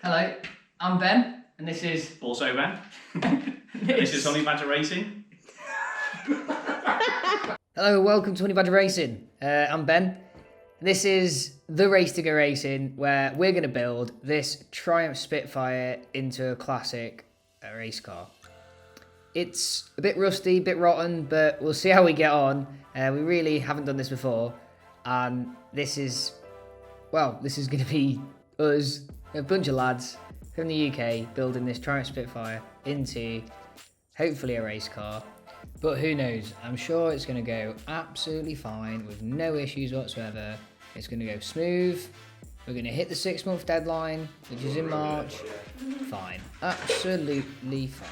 Hello, I'm Ben, and this is... Also Ben. This is Honey Badger Racing. Hello, welcome to Honey Badger Racing. I'm Ben. This is the Race to Go Racing, where we're going to build this Triumph Spitfire into a classic race car. It's a bit rusty, a bit rotten, but we'll see how we get on. We really haven't done this before, and this is going to be us, a bunch of lads from the UK, building this Triumph Spitfire into, hopefully, a race car. But who knows? I'm sure it's going to go absolutely fine with no issues whatsoever. It's going to go smooth. We're going to hit the 6-month deadline, which is in March. Fine. Absolutely fine.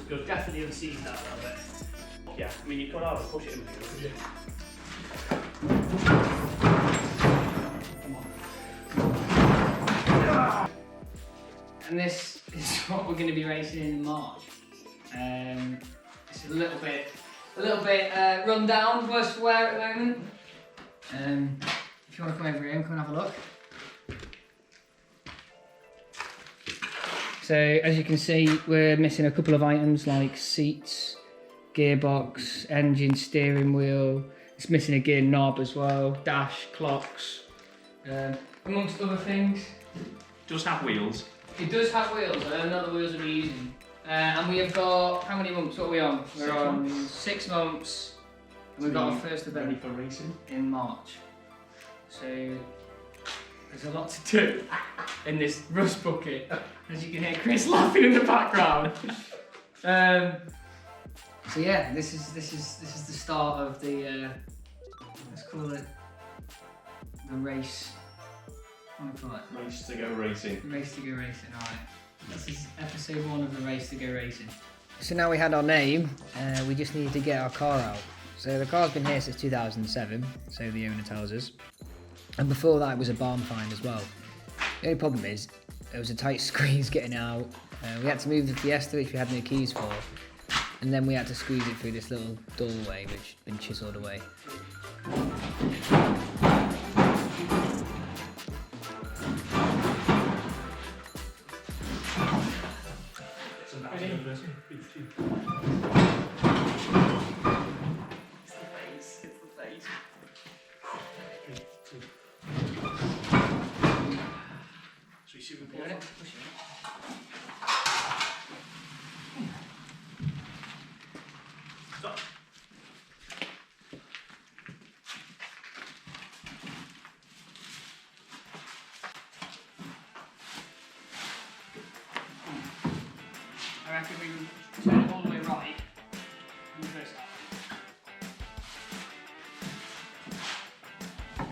Good. Definitely unseized that a little bit. Yeah, I mean you could either push it in. And this is what we're going to be racing in March. It's a little bit run down, worse for wear at the moment. If you want to come over here and come and have a look. So as you can see, we're missing a couple of items like seats, gearbox, engine, steering wheel. It's missing a gear knob as well, dash, clocks, amongst other things. Does have wheels. It does have wheels. I don't know the wheels we're using. And we have got, how many months? What are we on? We're on 6 months. And we've got our first event ready for racing in March. So there's a lot to do in this rust bucket. As you can hear Chris laughing in the background. So yeah, this is the start of the let's call it the race. What do I call it? Race to go racing. Race to go racing. Alright. This is episode 1 of the Race to Go Racing. So now we had our name, we just needed to get our car out. So the car's been here since 2007, so the owner tells us. And before that it was a barn find as well. The only problem is, there was a tight squeeze getting out. We had to move the Fiesta, which we had no keys for. And then we had to squeeze it through this little doorway, which had been chiselled away. I reckon we can turn it all the way right and reverse that. You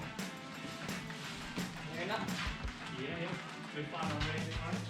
hearing that? Yeah. We plan on racing, right?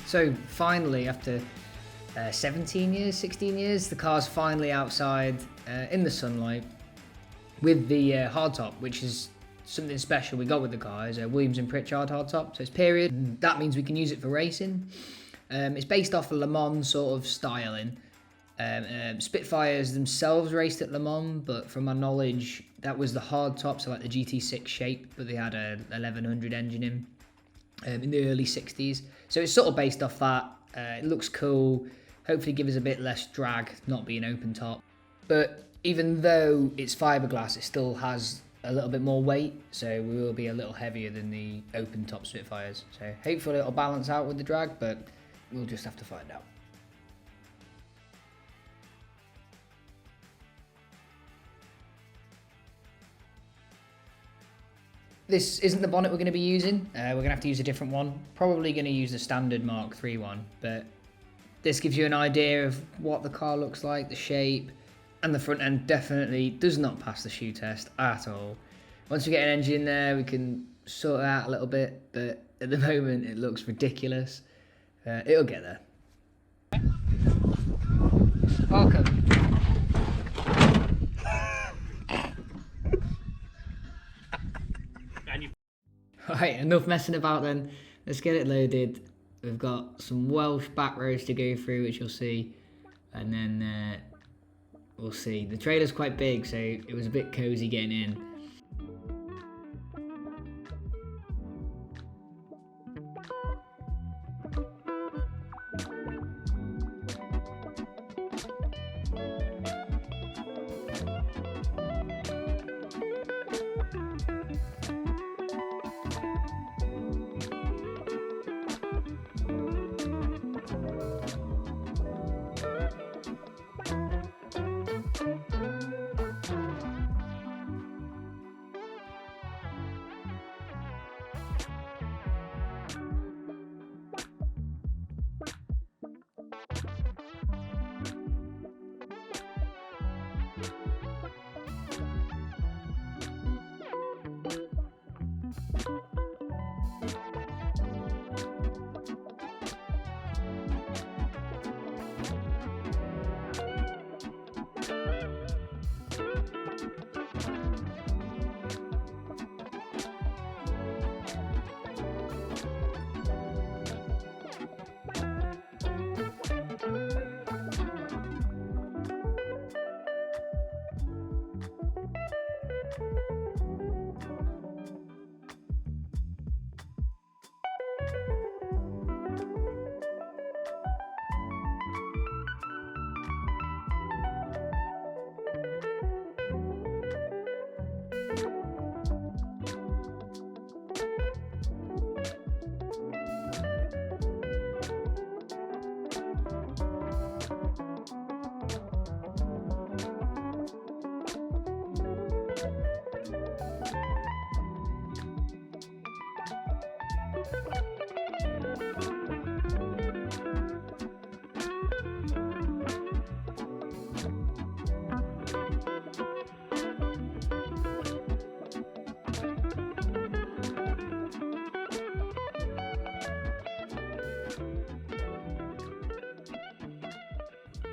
So finally, after 17 years, 16 years, the car's finally outside in the sunlight with the hardtop, which is something special we got with the car is a Williams and Pritchard hardtop. So it's period. And that means we can use it for racing. It's based off of Le Mans sort of styling. Spitfires themselves raced at Le Mans, but from my knowledge, that was the hardtop, so like the GT6 shape, but they had a 1100 engine in the early 60s. So it's sort of based off that. It looks cool. Hopefully give us a bit less drag, not being open top. But even though it's fiberglass, it still has a little bit more weight, so we will be a little heavier than the open top Spitfires. So hopefully it'll balance out with the drag, but we'll just have to find out. This isn't the bonnet we're going to be using. We're going to have to use a different one. Probably going to use the standard Mark III one, but this gives you an idea of what the car looks like, the shape, and the front end definitely does not pass the shoe test at all. Once we get an engine in there, we can sort it out a little bit, but at the moment it looks ridiculous. It'll get there. Welcome. Right, enough messing about then. Let's get it loaded. We've got some Welsh back rows to go through, which you'll see, and then we'll see. The trailer's quite big, so it was a bit cozy getting in.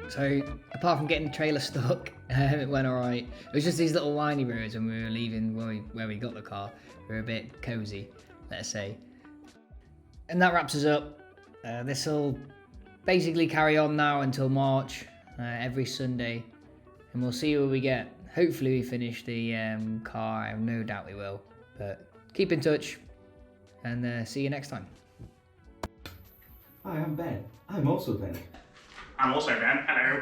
So apart from getting the trailer stuck, it went alright. It was just these little windy roads when we were leaving where we got the car. We were a bit cozy, let's say. And that wraps us up. This will basically carry on now until March, every Sunday. And we'll see what we get. Hopefully we finish the car. I have no doubt we will. But keep in touch and see you next time. Hi, I'm Ben. I'm also Ben. I'm also Ben. Hello.